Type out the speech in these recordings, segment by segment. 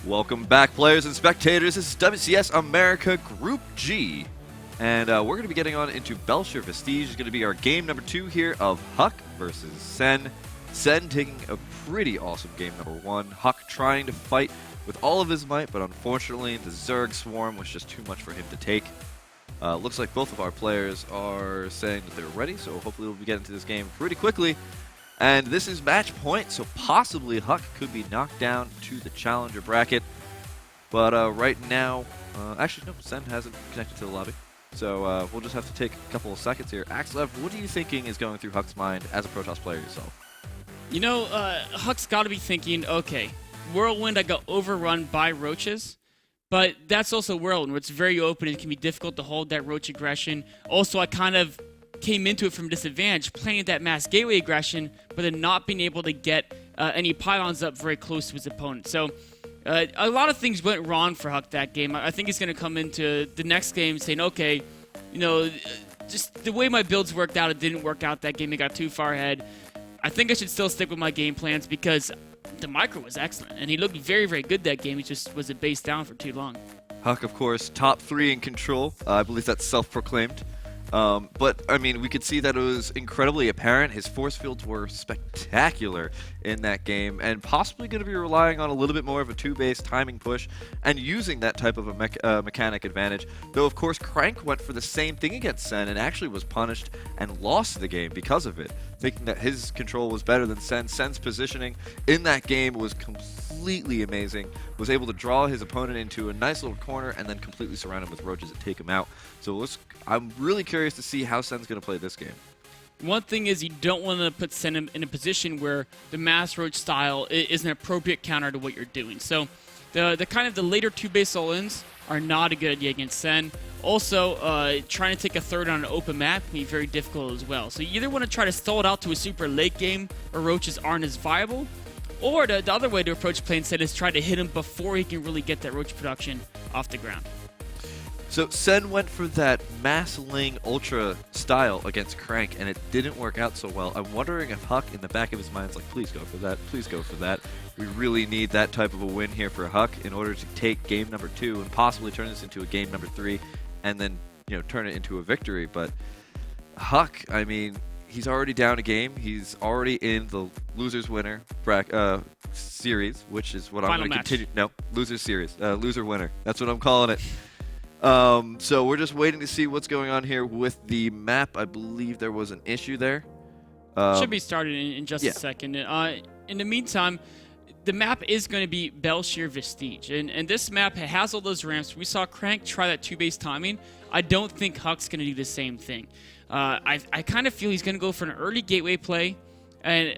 Welcome back, players and spectators. This is WCS America Group G. And we're going to be getting on into Belcher Vestige. It's going to be our game number 2 here of Huck versus Sen. Sen taking a pretty awesome game number 1. Huck trying to fight with all of his might, but unfortunately the Zerg swarm was just too much for him to take. Looks like both of our players are saying that they're ready, so hopefully we'll be getting to this game pretty quickly. And this is match point, so possibly Huck could be knocked down to the challenger bracket. But right now, actually no, Sen hasn't connected to the lobby. So we'll just have to take a couple of seconds here. Axlev, what are you thinking is going through Huck's mind as a Protoss player yourself? You know, Huck's got to be thinking, okay, Whirlwind, I got overrun by roaches. But that's also Whirlwind, where it's very open. It can be difficult to hold that roach aggression. Also, I kind of came into it from disadvantage, playing that mass gateway aggression, but then not being able to get any pylons up very close to his opponent. So a lot of things went wrong for Huck that game. I think he's going to come into the next game saying, okay, you know, just the way my builds worked out, it didn't work out that game. It got too far ahead. I think I should still stick with my game plans because the micro was excellent, and he looked very, very good that game. He just was a base down for too long. Huck, of course, top 3 in control. I believe that's self-proclaimed. But, I mean, we could see that it was incredibly apparent. His force fields were spectacular in that game, and possibly going to be relying on a little bit more of a 2-base timing push and using that type of a mechanic advantage. Though, of course, Crank went for the same thing against Sen and actually was punished and lost the game because of it, thinking that his control was better than Sen. Sen's positioning in that game was completely amazing, was able to draw his opponent into a nice little corner and then completely surround him with roaches and take him out. So I'm really curious to see how Sen's going to play this game. One thing is you don't want to put Sen in a position where the mass roach style is an appropriate counter to what you're doing. So the kind of the later 2-base all-ins are not a good idea against Sen. Also, trying to take a third on an open map can be very difficult as well. So you either want to try to stall it out to a super late game where roaches aren't as viable, or the other way to approach playing Sen is try to hit him before he can really get that roach production off the ground. So Sen went for that Mass Ling Ultra style against Crank, and it didn't work out so well. I'm wondering if Huck, in the back of his mind, is like, please go for that, please go for that. We really need that type of a win here for Huck in order to take game number 2 and possibly turn this into a game number 3 and then, you know, turn it into a victory. But Huck, I mean, he's already down a game. He's already in the losers winner series, which is what I'm going to continue. No, losers series, loser winner. That's what I'm calling it. So we're just waiting to see what's going on here with the map. I believe there was an issue there. Should be started in just a second. In the meantime, the map is going to be Belcher Vestige. And this map has all those ramps. We saw Crank try that 2-base timing. I don't think Huck's going to do the same thing. I kind of feel he's going to go for an early gateway play,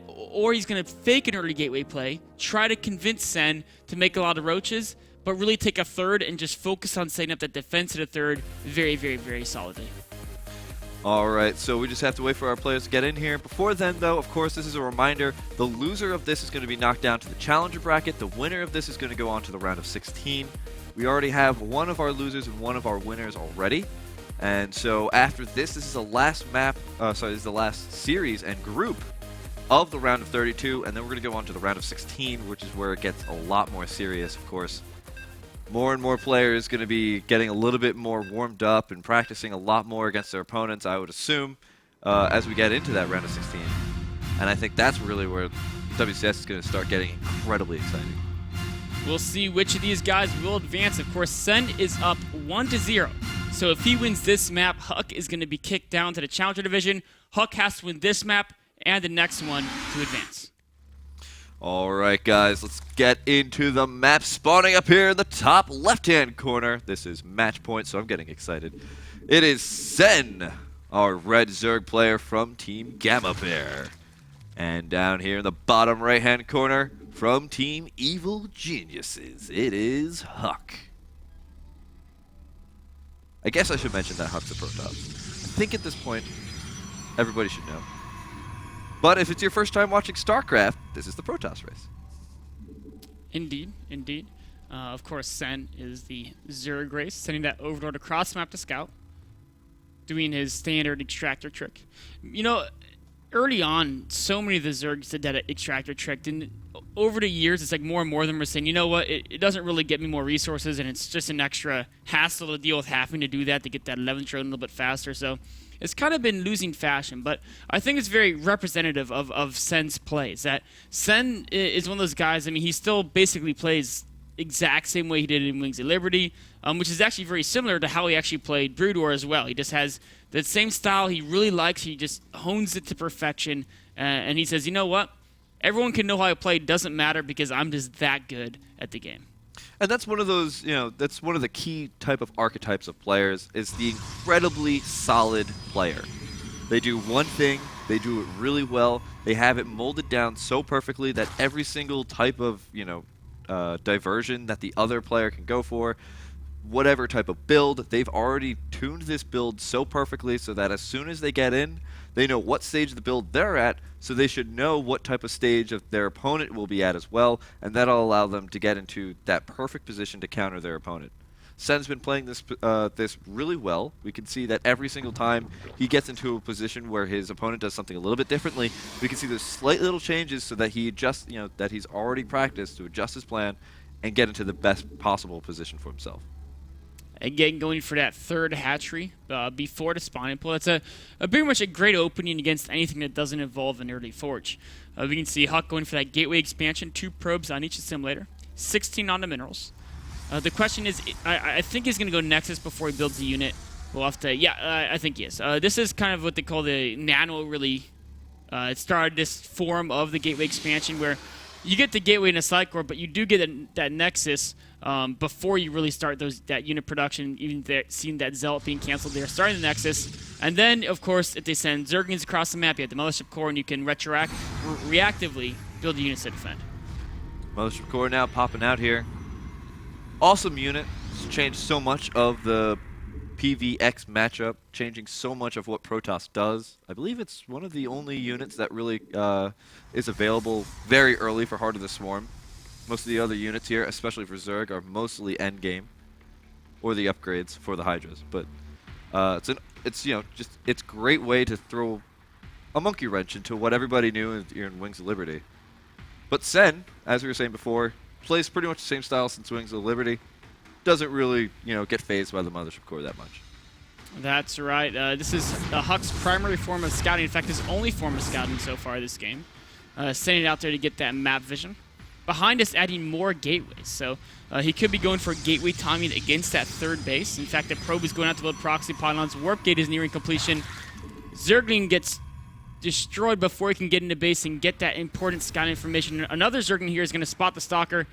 or he's going to fake an early gateway play, try to convince Sen to make a lot of roaches, but really take a third and just focus on setting up that defense at a third very, very, very solidly. All right, so we just have to wait for our players to get in here. Before then, though, of course, this is a reminder. The loser of this is going to be knocked down to the challenger bracket. The winner of this is going to go on to the round of 16. We already have one of our losers and one of our winners already. And so after this is the last this is the last series and group of the round of 32. And then we're going to go on to the round of 16, which is where it gets a lot more serious, of course. More and more players going to be getting a little bit more warmed up and practicing a lot more against their opponents, I would assume, as we get into that round of 16. And I think that's really where WCS is going to start getting incredibly exciting. We'll see which of these guys will advance. Of course, Sen is up 1-0. So if he wins this map, Huck is going to be kicked down to the Challenger Division. Huck has to win this map and the next one to advance. All right, guys, let's get into the map. Spawning up here in the top left-hand corner. This is match point, so I'm getting excited. It is Sen, our red Zerg player from Team Gamma Bear. And down here in the bottom right-hand corner from Team Evil Geniuses, it is Huck. I guess I should mention that Huck's a Protoss. I think at this point, everybody should know. But if it's your first time watching Starcraft, this is the Protoss race. Indeed, indeed. Of course, Sen is the Zerg race, sending that Overlord across map to scout, doing his standard extractor trick. You know, early on, so many of the Zergs did that extractor trick, and over the years, it's like more and more of them are saying, you know what, it doesn't really get me more resources, and it's just an extra hassle to deal with having to do that to get that 11th drone a little bit faster. So it's kind of been losing fashion, but I think it's very representative of Sen's plays. That Sen is one of those guys, I mean, he still basically plays exact same way he did in Wings of Liberty, which is actually very similar to how he actually played Brood War as well. He just has that same style he really likes. He just hones it to perfection, and he says, you know what? Everyone can know how I play. Doesn't matter because I'm just that good at the game. And that's one of those, that's one of the key type of archetypes of players is the incredibly solid player. They do one thing, they do it really well, they have it molded down so perfectly that every single type of, diversion that the other player can go for, whatever type of build, they've already tuned this build so perfectly so that as soon as they get in, they know what stage of the build they're at, so they should know what type of stage of their opponent will be at as well, and that'll allow them to get into that perfect position to counter their opponent. Sen's been playing this really well. We can see that every single time he gets into a position where his opponent does something a little bit differently, we can see there's slight little changes so that he adjusts, that he's already practiced to adjust his plan and get into the best possible position for himself. Again, going for that third hatchery before the spawning pool. It's a pretty much a great opening against anything that doesn't involve an early forge. We can see Huck going for that gateway expansion, 2 probes on each assimilator, 16 on the minerals. The question is, I think he's going to go Nexus before he builds the unit. We'll have to, I think he is. This is kind of what they call the nano really. It started this form of the gateway expansion where you get the gateway in a side core, but you do get that Nexus before you really start that unit production. Even seeing that Zealot being canceled, they're starting the Nexus. And then, of course, if they send Zerglings across the map, you have the Mothership Core, and you can reactively build the units to defend. Mothership Core now popping out here. Awesome unit. It's changed so much of the PVX matchup, changing so much of what Protoss does. I believe it's one of the only units that really is available very early for Heart of the Swarm. Most of the other units here, especially for Zerg, are mostly endgame or the upgrades for the Hydras. But it's a great way to throw a monkey wrench into what everybody knew in Wings of Liberty. But Sen, as we were saying before, plays pretty much the same style since Wings of Liberty. Doesn't really, get phased by the Mothership Core that much. That's right. This is Huck's primary form of scouting. In fact, his only form of scouting so far this game. Sending it out there to get that map vision. Behind us, adding more gateways. So he could be going for gateway timing against that third base. In fact, the probe is going out to build proxy pylons. Warp gate is nearing completion. Zergling gets destroyed before he can get into base and get that important scout information. Another Zergling here is going to spot the Stalker.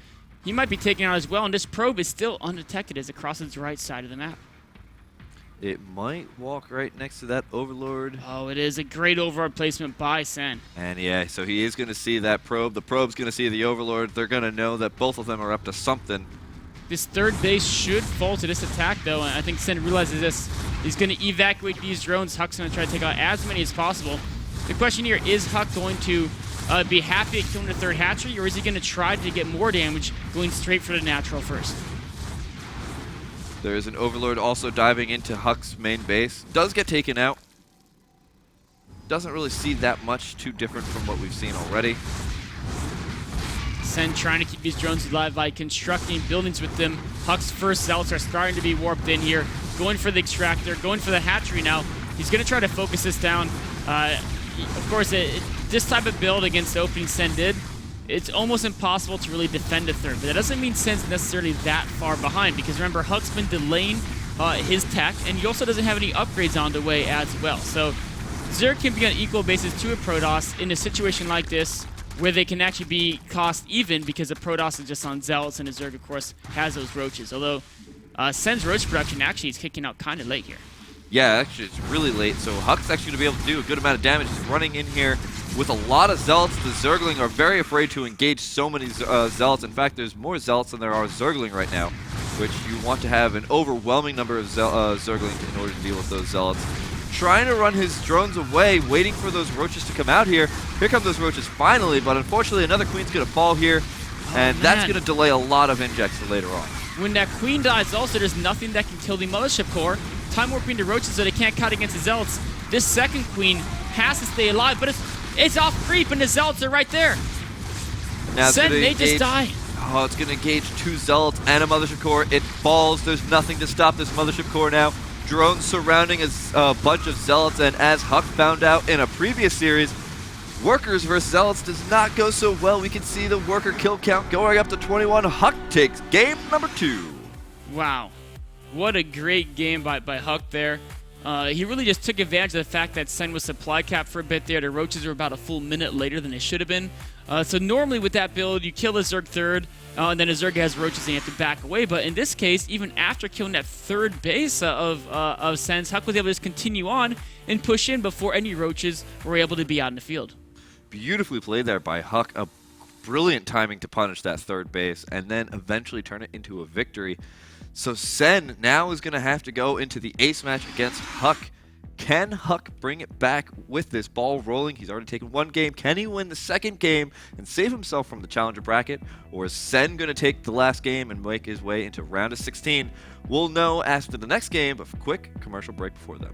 He might be taken out as well, and this probe is still undetected as it crosses the right side of the map. It might walk right next to that Overlord. Oh, it is a great Overlord placement by Sen. And yeah, so he is going to see that probe. The probe's going to see the Overlord. They're going to know that both of them are up to something. This third base should fall to this attack, though, and I think Sen realizes this. He's going to evacuate these drones. Huck's going to try to take out as many as possible. The question here, is Huck going to be happy at killing the third hatchery, or is he going to try to get more damage going straight for the natural first? There is an Overlord also diving into Huck's main base. Does get taken out. Doesn't really see that much too different from what we've seen already. Sen trying to keep these drones alive by constructing buildings with them. Huck's first Zealots are starting to be warped in here. Going for the extractor, going for the hatchery now. He's going to try to focus this down. Of course, this type of build against the opening Sen did, it's almost impossible to really defend a third. But that doesn't mean Sen's necessarily that far behind, because remember, Huck's been delaying his tech, and he also doesn't have any upgrades on the way as well. So Zerg can be on equal basis to a Protoss in a situation like this, where they can actually be cost even, because the Protoss is just on Zealots, and the Zerg, of course, has those Roaches. Although Sen's Roach production actually is kicking out kind of late here. Yeah, actually, it's really late, so Huck's actually going to be able to do a good amount of damage. He's running in here with a lot of Zealots. The Zergling are very afraid to engage so many Zealots. In fact, there's more Zealots than there are Zergling right now, which you want to have an overwhelming number of Zergling in order to deal with those Zealots. Trying to run his drones away, waiting for those Roaches to come out here. Here come those Roaches finally, but unfortunately another Queen's going to fall here, and that's going to delay a lot of injects for later on. When that Queen dies also, there's nothing that can kill the Mothership Core. Time warping the Roaches so they can't cut against the Zealots. This second Queen has to stay alive, but it's off creep, and the Zealots are right there. Now it's Sen gonna may just engage- die. Oh, it's going to engage 2 Zealots and a Mothership Core. It falls. There's nothing to stop this Mothership Core now. Drones surrounding a bunch of Zealots, and as Huck found out in a previous series, Workers versus Zealots does not go so well. We can see the Worker kill count going up to 21. Huck takes game number 2. Wow. What a great game by Huck there. He really just took advantage of the fact that Sen was supply capped for a bit there. The Roaches were about a full minute later than they should have been. So normally with that build, you kill a Zerg third, and then a Zerg has Roaches and you have to back away. But in this case, even after killing that third base of Sen's, Huck was able to just continue on and push in before any Roaches were able to be out in the field. Beautifully played there by Huck. A brilliant timing to punish that third base and then eventually turn it into a victory. So Sen now is going to have to go into the ace match against Huck. Can Huck bring it back with this ball rolling? He's already taken 1 game. Can he win the 2nd game and save himself from the challenger bracket? Or is Sen going to take the last game and make his way into round of 16? We'll know after the next game, but quick commercial break before then.